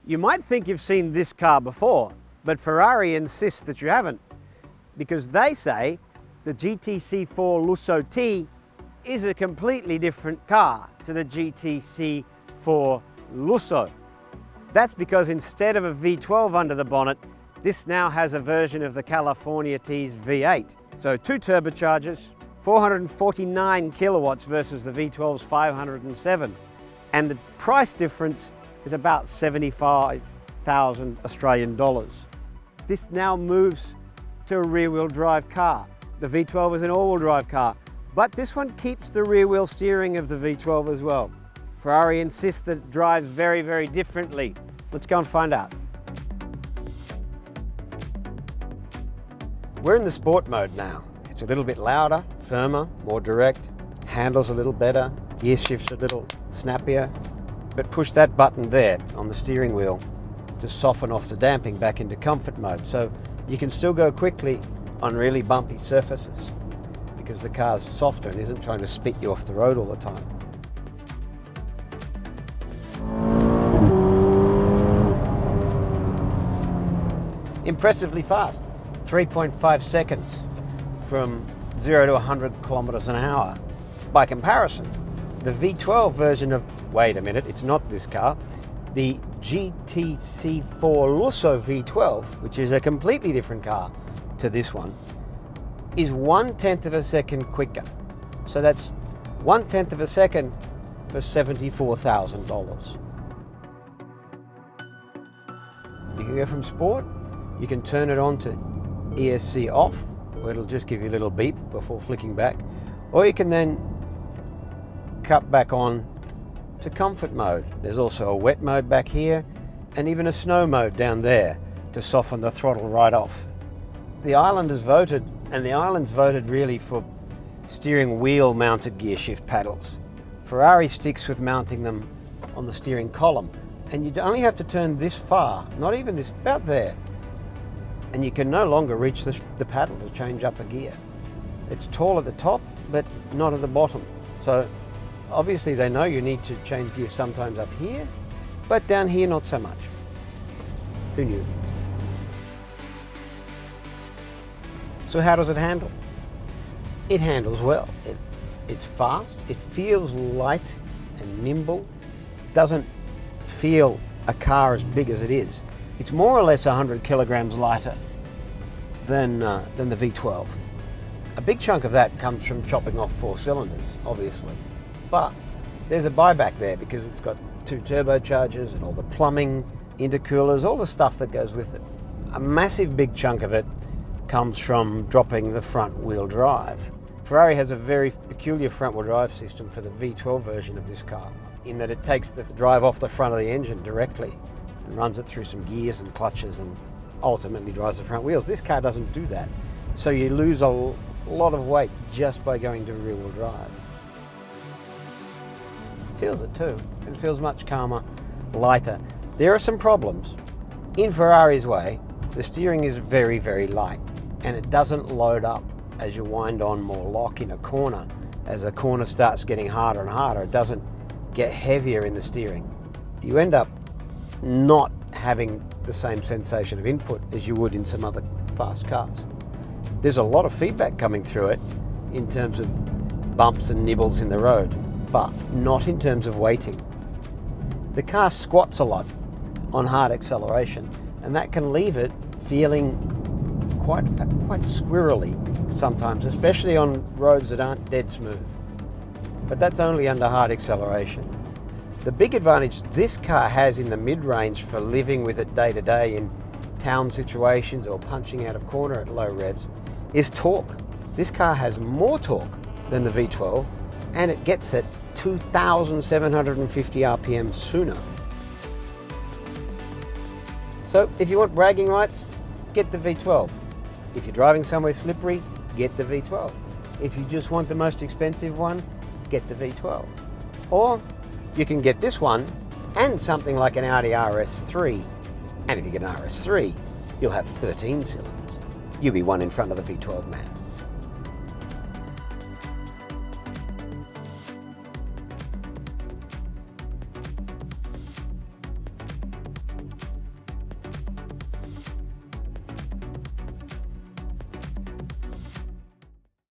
You might think you've seen this car before, but Ferrari insists that you haven't, because they say the GTC4 Lusso T is a completely different car to the GTC4 Lusso. That's because instead of a V12 under the bonnet, this now has a version of the California T's V8. So 2 turbochargers, 449 kilowatts versus the V12's 507. And the price difference is about 75,000 Australian dollars. This now moves to a rear-wheel drive car. The V12 is an all-wheel drive car, but this one keeps the rear-wheel steering of the V12 as well. Ferrari insists that it drives very, very differently. Let's go and find out. We're in the sport mode now. It's a little bit louder, firmer, more direct, handles a little better, Gearshift's a little snappier, but push that button there on the steering wheel to soften off the damping back into comfort mode. So you can still go quickly on really bumpy surfaces because the car's softer and isn't trying to spit you off the road all the time. Impressively fast, 3.5 seconds from 0 to 100 kilometers an hour. By comparison, the V12 version of, wait a minute, it's not this car, the GTC4 Lusso V12, which is a completely different car to this one, is 1/10 of a second quicker. So that's 1/10 of a second for $74,000. You can go from sport, you can turn it on to ESC off, where it'll just give you a little beep before flicking back, or you can then cut back on to comfort mode. There's also a wet mode back here and even a snow mode down there to soften the throttle right off. The islanders voted, and the islands voted really for steering wheel mounted gear shift paddles. Ferrari sticks with mounting them on the steering column, and you only have to turn this far, not even this, about there, and you can no longer reach the paddle to change up a gear. It's tall at the top, but not at the bottom. So obviously they know you need to change gear sometimes up here, but down here not so much. Who knew? So how does it handle? It handles well. It's fast, it feels light and nimble. It doesn't feel a car as big as it is. It's more or less 100 kilograms lighter than the V12. A big chunk of that comes from chopping off 4 cylinders, obviously. But there's a buyback there because it's got 2 turbochargers and all the plumbing, intercoolers, all the stuff that goes with it. A massive big chunk of it comes from dropping the front wheel drive. Ferrari has a very peculiar front wheel drive system for the V12 version of this car, in that it takes the drive off the front of the engine directly and runs it through some gears and clutches and ultimately drives the front wheels. This car doesn't do that. So you lose a lot of weight just by going to rear wheel drive. Feels it too. It feels much calmer, lighter. There are some problems. In Ferrari's way, the steering is very, very light, and it doesn't load up as you wind on more lock in a corner. As the corner starts getting harder and harder, it doesn't get heavier in the steering. You end up not having the same sensation of input as you would in some other fast cars. There's a lot of feedback coming through it in terms of bumps and nibbles in the road, but not in terms of weighting. The car squats a lot on hard acceleration, and that can leave it feeling quite squirrely sometimes, especially on roads that aren't dead smooth. But that's only under hard acceleration. The big advantage this car has in the mid-range for living with it day to day in town situations or punching out of corner at low revs is torque. This car has more torque than the V12, and it gets it 2,750 RPM sooner. So if you want bragging rights, get the V12. If you're driving somewhere slippery, get the V12. If you just want the most expensive one, get the V12. Or you can get this one and something like an Audi RS3. And if you get an RS3, you'll have 13 cylinders. You'll be one in front of the V12 man.